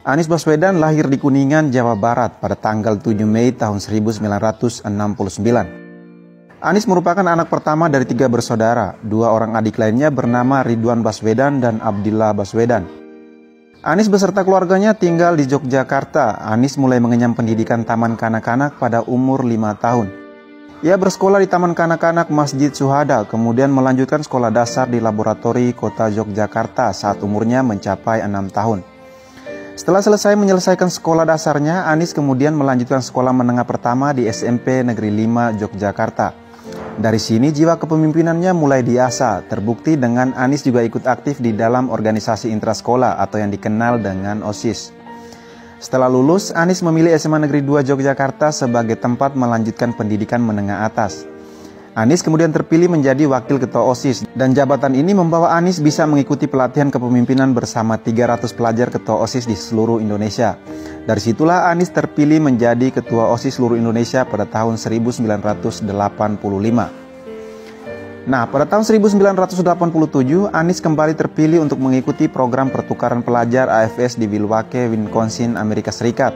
Anies Baswedan lahir di Kuningan, Jawa Barat pada tanggal 7 Mei tahun 1969. Anies merupakan anak pertama dari 3 bersaudara. 2 orang adik lainnya bernama Ridwan Baswedan dan Abdillah Baswedan. Anies beserta keluarganya tinggal di Yogyakarta. Anies mulai mengenyam pendidikan taman kanak-kanak pada umur 5 tahun. Ia bersekolah di Taman Kanak-kanak Masjid Syuhada, kemudian melanjutkan sekolah dasar di Laboratori Kota Yogyakarta saat umurnya mencapai 6 tahun. Setelah menyelesaikan sekolah dasarnya, Anies kemudian melanjutkan sekolah menengah pertama di SMP Negeri 5 Yogyakarta. Dari sini jiwa kepemimpinannya mulai diasah, terbukti dengan Anies juga ikut aktif di dalam organisasi intrasekolah atau yang dikenal dengan OSIS. Setelah lulus, Anies memilih SMA Negeri 2 Yogyakarta sebagai tempat melanjutkan pendidikan menengah atas. Anies kemudian terpilih menjadi wakil ketua OSIS, dan jabatan ini membawa Anies bisa mengikuti pelatihan kepemimpinan bersama 300 pelajar ketua OSIS di seluruh Indonesia. Dari situlah Anies terpilih menjadi ketua OSIS seluruh Indonesia pada tahun 1985. Nah, pada tahun 1987, Anies kembali terpilih untuk mengikuti program pertukaran pelajar AFS di Milwaukee, Wisconsin, Amerika Serikat,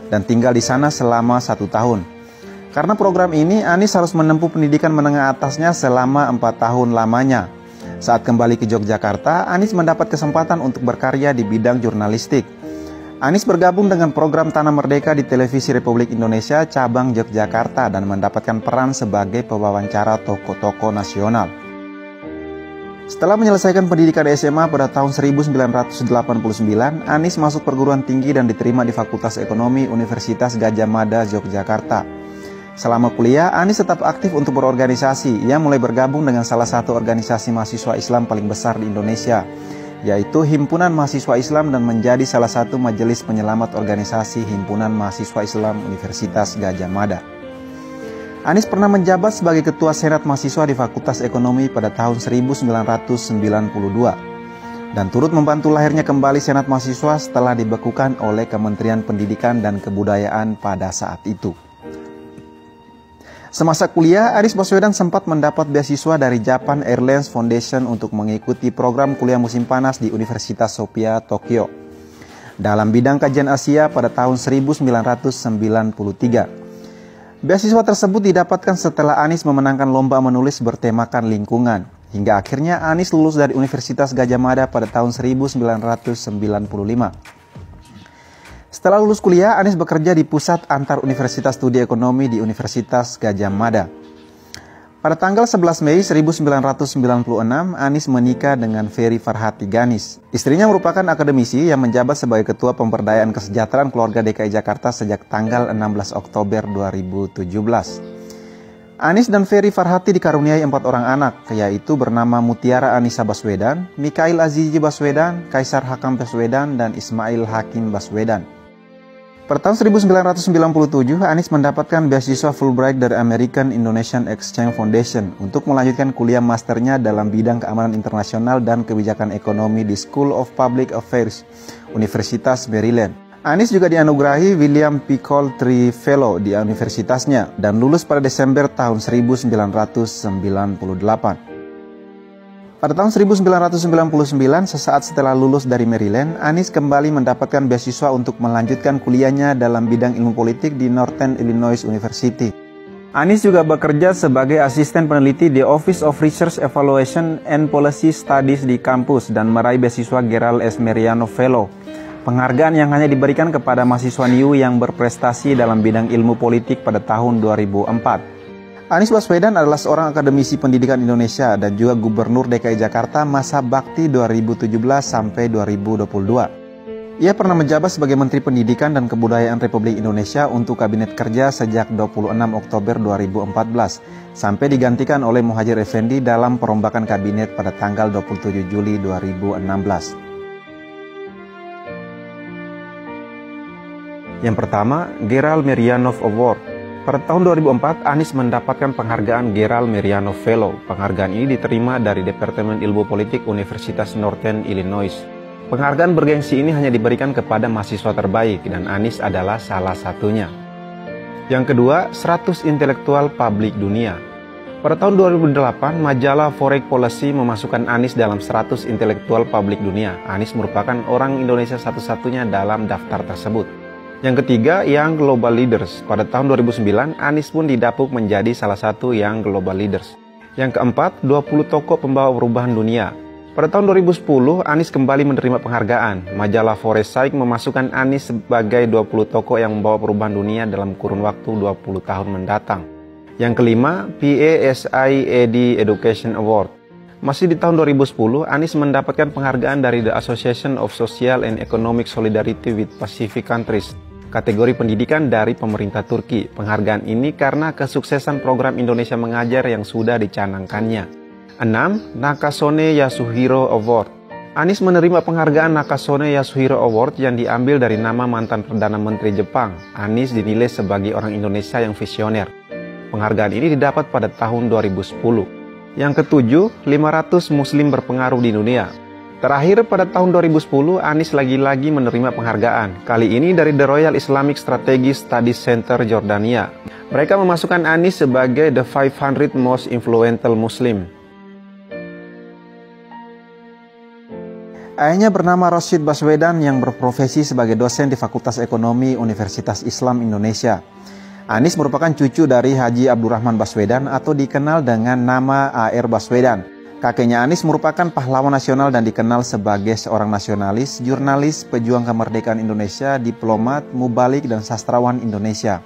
dan tinggal di sana selama 1 tahun. Karena program ini, Anies harus menempuh pendidikan menengah atasnya selama 4 tahun lamanya. Saat kembali ke Yogyakarta, Anies mendapat kesempatan untuk berkarya di bidang jurnalistik. Anies bergabung dengan program Tanah Merdeka di Televisi Republik Indonesia cabang Yogyakarta dan mendapatkan peran sebagai pewawancara tokoh-tokoh nasional. Setelah menyelesaikan pendidikan SMA pada tahun 1989, Anies masuk perguruan tinggi dan diterima di Fakultas Ekonomi Universitas Gadjah Mada, Yogyakarta. Selama kuliah, Anies tetap aktif untuk berorganisasi. Ia mulai bergabung dengan salah satu organisasi mahasiswa Islam paling besar di Indonesia, yaitu Himpunan Mahasiswa Islam, dan menjadi salah satu majelis penyelamat organisasi Himpunan Mahasiswa Islam Universitas Gadjah Mada. Anies pernah menjabat sebagai Ketua Senat Mahasiswa di Fakultas Ekonomi pada tahun 1992 dan turut membantu lahirnya kembali Senat Mahasiswa setelah dibekukan oleh Kementerian Pendidikan dan Kebudayaan pada saat itu. Semasa kuliah, Anies Baswedan sempat mendapat beasiswa dari Japan Airlines Foundation untuk mengikuti program kuliah musim panas di Universitas Sophia, Tokyo, dalam bidang kajian Asia pada tahun 1993. Beasiswa tersebut didapatkan setelah Anies memenangkan lomba menulis bertemakan lingkungan. Hingga akhirnya Anies lulus dari Universitas Gadjah Mada pada tahun 1995. Setelah lulus kuliah, Anies bekerja di Pusat Antar Universitas Studi Ekonomi di Universitas Gadjah Mada. Pada tanggal 11 Mei 1996, Anies menikah dengan Ferry Farhati Ganis. Istrinya merupakan akademisi yang menjabat sebagai Ketua Pemberdayaan Kesejahteraan Keluarga DKI Jakarta sejak tanggal 16 Oktober 2017. Anies dan Ferry Farhati dikaruniai 4 orang anak, yaitu bernama Mutiara Anissa Baswedan, Mikhail Azizi Baswedan, Kaisar Hakam Baswedan, dan Ismail Hakim Baswedan. Pada tahun 1997, Anies mendapatkan beasiswa Fulbright dari American Indonesian Exchange Foundation untuk melanjutkan kuliah masternya dalam bidang keamanan internasional dan kebijakan ekonomi di School of Public Affairs, Universitas Maryland. Anies juga dianugerahi William P. Coulter Fellow di universitasnya dan lulus pada Desember tahun 1998. Pada tahun 1999, sesaat setelah lulus dari Maryland, Anies kembali mendapatkan beasiswa untuk melanjutkan kuliahnya dalam bidang ilmu politik di Northern Illinois University. Anies juga bekerja sebagai asisten peneliti di Office of Research Evaluation and Policy Studies di kampus dan meraih beasiswa Gerald S. Mariano Fellow, penghargaan yang hanya diberikan kepada mahasiswa NIU yang berprestasi dalam bidang ilmu politik pada tahun 2004. Anies Baswedan adalah seorang akademisi pendidikan Indonesia dan juga Gubernur DKI Jakarta masa bakti 2017 sampai 2022. Ia pernah menjabat sebagai Menteri Pendidikan dan Kebudayaan Republik Indonesia untuk Kabinet Kerja sejak 26 Oktober 2014 sampai digantikan oleh Muhadjir Effendi dalam perombakan kabinet pada tanggal 27 Juli 2016. Yang pertama, Gerald Mariano Award. Pada tahun 2004, Anies mendapatkan penghargaan Gerald Mariano Fellow. Penghargaan ini diterima dari Departemen Ilmu Politik Universitas Northern Illinois. Penghargaan bergengsi ini hanya diberikan kepada mahasiswa terbaik dan Anies adalah salah satunya. Yang kedua, 100 intelektual publik dunia. Pada tahun 2008, majalah Foreign Policy memasukkan Anies dalam 100 intelektual publik dunia. Anies merupakan orang Indonesia satu-satunya dalam daftar tersebut. Yang ketiga, Young Global Leaders. Pada tahun 2009, Anies pun didapuk menjadi salah satu Young Global Leaders. Yang keempat, 20 tokoh pembawa perubahan dunia. Pada tahun 2010, Anies kembali menerima penghargaan. Majalah Foresight memasukkan Anies sebagai 20 tokoh yang membawa perubahan dunia dalam kurun waktu 20 tahun mendatang. Yang kelima, PASIAD Education Award. Masih di tahun 2010, Anies mendapatkan penghargaan dari The Association of Social and Economic Solidarity with Pacific Countries, kategori pendidikan dari pemerintah Turki. Penghargaan ini karena kesuksesan program Indonesia Mengajar yang sudah dicanangkannya. 6. Nakasone Yasuhiro Award. Anies menerima penghargaan Nakasone Yasuhiro Award yang diambil dari nama mantan Perdana Menteri Jepang. Anies dinilai sebagai orang Indonesia yang visioner. Penghargaan ini didapat pada tahun 2010. Yang ketujuh, 500 Muslim berpengaruh di dunia. Terakhir pada tahun 2010, Anies lagi-lagi menerima penghargaan. Kali ini dari The Royal Islamic Strategic Studies Center Jordania. Mereka memasukkan Anies sebagai the 500 most influential Muslim. Ayahnya bernama Rashid Baswedan yang berprofesi sebagai dosen di Fakultas Ekonomi Universitas Islam Indonesia. Anies merupakan cucu dari Haji Abdurrahman Baswedan atau dikenal dengan nama A.R. Baswedan. Kakeknya Anies merupakan pahlawan nasional dan dikenal sebagai seorang nasionalis, jurnalis, pejuang kemerdekaan Indonesia, diplomat, mubalik, dan sastrawan Indonesia.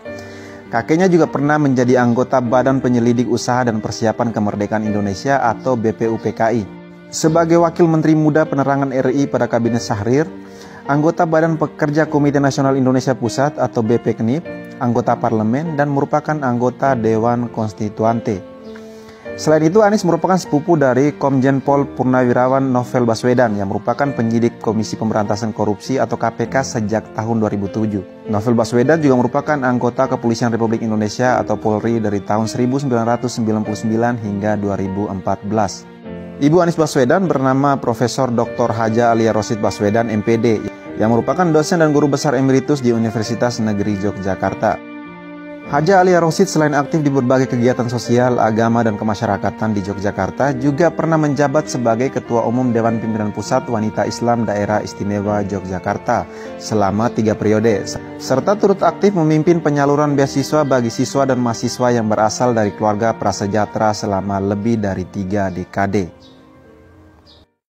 Kakeknya juga pernah menjadi anggota Badan Penyelidik Usaha dan Persiapan Kemerdekaan Indonesia atau BPUPKI. Sebagai Wakil Menteri Muda Penerangan RI pada Kabinet Syahrir, anggota Badan Pekerja Komite Nasional Indonesia Pusat atau BPKNIP, anggota parlemen, dan merupakan anggota Dewan Konstituante. Selain itu, Anies merupakan sepupu dari Komjen Pol Purnawirawan Novel Baswedan yang merupakan penyidik Komisi Pemberantasan Korupsi atau KPK sejak tahun 2007. Novel Baswedan juga merupakan anggota Kepolisian Republik Indonesia atau Polri dari tahun 1999 hingga 2014. Ibu Anies Baswedan bernama Profesor Dr. Haja Alia Roshid Baswedan, MPD, yang merupakan dosen dan guru besar emeritus di Universitas Negeri Yogyakarta. Haja Alia Roshid selain aktif di berbagai kegiatan sosial, agama, dan kemasyarakatan di Yogyakarta, juga pernah menjabat sebagai Ketua Umum Dewan Pimpinan Pusat Wanita Islam Daerah Istimewa Yogyakarta selama 3 periode, serta turut aktif memimpin penyaluran beasiswa bagi siswa dan mahasiswa yang berasal dari keluarga prasejahtera selama lebih dari 3 dekade.